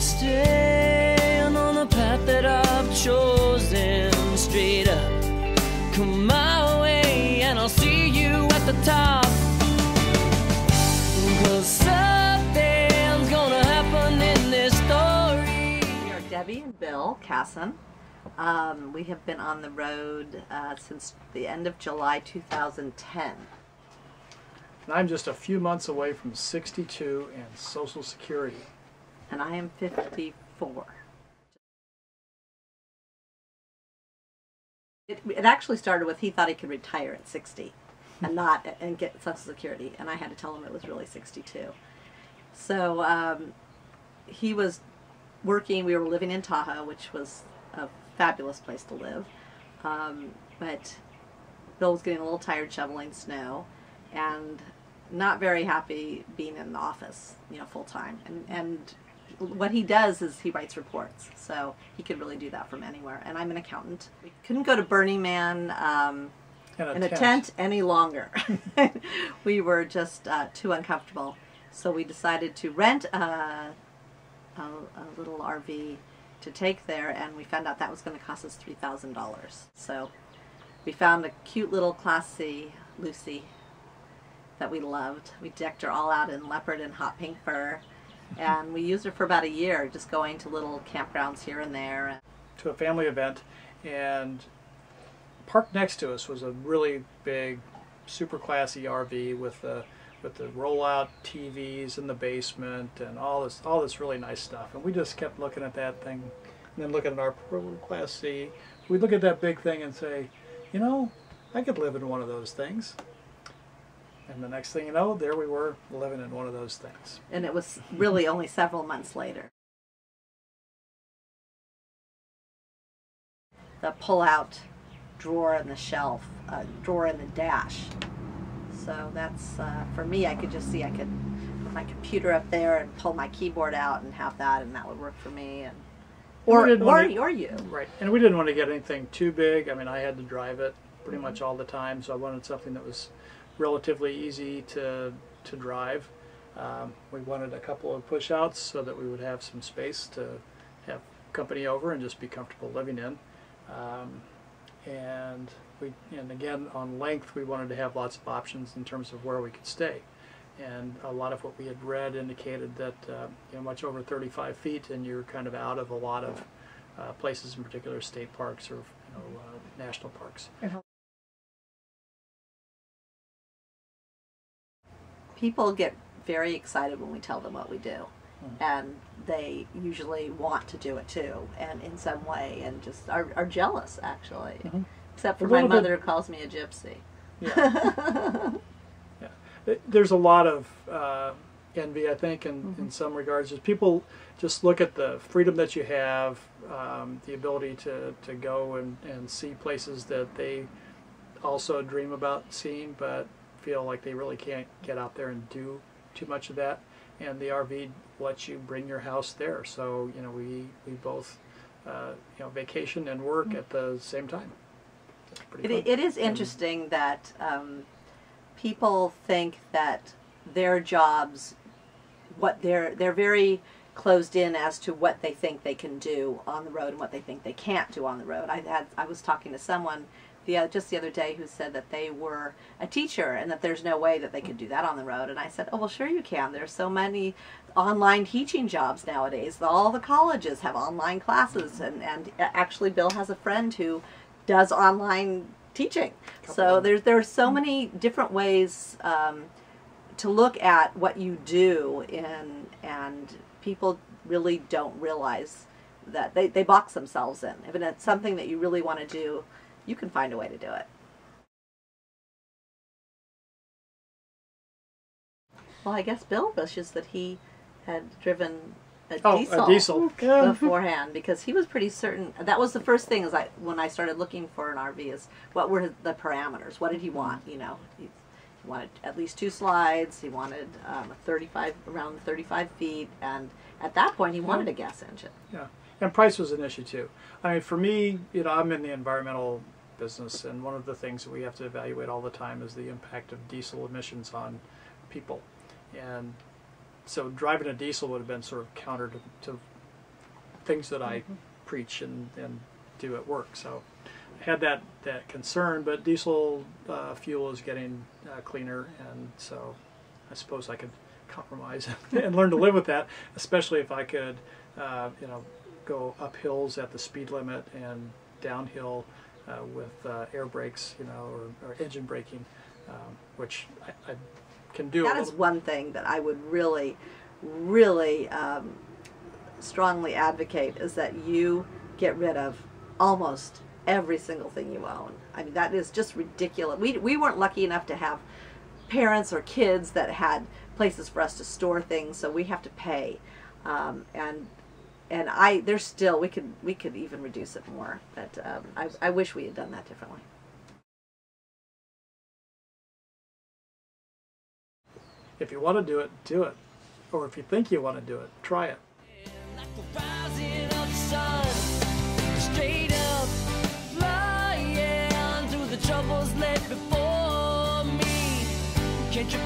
Staying on the path that I've chosen, straight up, come my way, and I'll see you at the top. 'Cause something's gonna happen in this story. We are Debbie and Bill Kasson. We have been on the road since the end of July 2010. And I'm just a few months away from 62 and Social Security. And I am 54. It actually started with he thought he could retire at 60 and get Social Security, and I had to tell him it was really 62. So he was working. We were living in Tahoe, which was a fabulous place to live, but Bill was getting a little tired shoveling snow and not very happy being in the office, you know, full time. And what he does is he writes reports, so he could really do that from anywhere. And I'm an accountant. We couldn't go to Burning Man in a tent any longer. We were just too uncomfortable, so we decided to rent a little RV to take there, and we found out that was going to cost us $3,000. So we found a cute little Class C Lucy that we loved. We decked her all out in leopard and hot pink fur, and we used her for about a year, just going to little campgrounds here and there. To a family event, and parked next to us was a really big, super classy RV with the rollout TVs in the basement and all this really nice stuff. And we just kept looking at that thing, and then looking at our poor little Class C. We'd look at that big thing and say, you know, I could live in one of those things. And the next thing you know, there we were living in one of those things. And it was really only several months later. The pull-out drawer in the shelf, drawer in the dash. So that's, for me, I could just see I could put my computer up there and pull my keyboard out and have that, and that would work for me. And or you. Right. And we didn't want to get anything too big. I mean, I had to drive it pretty much all the time, so I wanted something that was relatively easy to drive. We wanted a couple of push-outs so that we would have some space to have company over and just be comfortable living in. And again, on length, we wanted to have lots of options in terms of where we could stay. And a lot of what we had read indicated that you know, much over 35 feet, and you're kind of out of a lot of places, in particular state parks or national parks. People get very excited when we tell them what we do, and they usually want to do it too, and in some way, and just are jealous, actually. Except for my mother, who calls me a gypsy. Yeah. Yeah. There's a lot of envy, I think, in some regards. As people just look at the freedom that you have, the ability to go and see places that they also dream about seeing, but feel like they really can't get out there and do too much of that. And the RV lets you bring your house there. So, you know, we both vacation and work at the same time. It is interesting that people think that their jobs, they're very closed in as to what they think they can do on the road and what they think they can't do on the road. I was talking to someone just the other day who said that they were a teacher and that there's no way that they could do that on the road. And I said, oh, well, sure you can. There's so many online teaching jobs nowadays. All the colleges have online classes, and actually Bill has a friend who does online teaching. So there's so many different ways to look at what you do, and people really don't realize that they box themselves in. If it's something that you really want to do, you can find a way to do it. Well, I guess Bill wishes that he had driven a diesel beforehand, because he was pretty certain. That was the first thing when I started looking for an RV, is what were the parameters? What did he want? You know, he wanted at least 2 slides. He wanted around 35 feet, and at that point he wanted a gas engine. Yeah, and price was an issue too. I mean, for me, I'm in the environmental business, and one of the things that we have to evaluate all the time is the impact of diesel emissions on people. And so driving a diesel would have been sort of counter to things that I preach and do at work. So I had that concern, but diesel fuel is getting cleaner, and so I suppose I could compromise and learn to live with that, especially if I could go up hills at the speed limit and downhill with air brakes, or engine braking, which I can do. That is one thing that I would really, really strongly advocate, is that you get rid of almost every single thing you own. I mean, that is just ridiculous. We weren't lucky enough to have parents or kids that had places for us to store things, so we have to pay. And there's still, we could even reduce it more, but I wish we had done that differently. If you want to do it, do it. Or if you think you want to do it, try it. Like the rising of the sun, straight up flying through the troubles laid before me. Can't you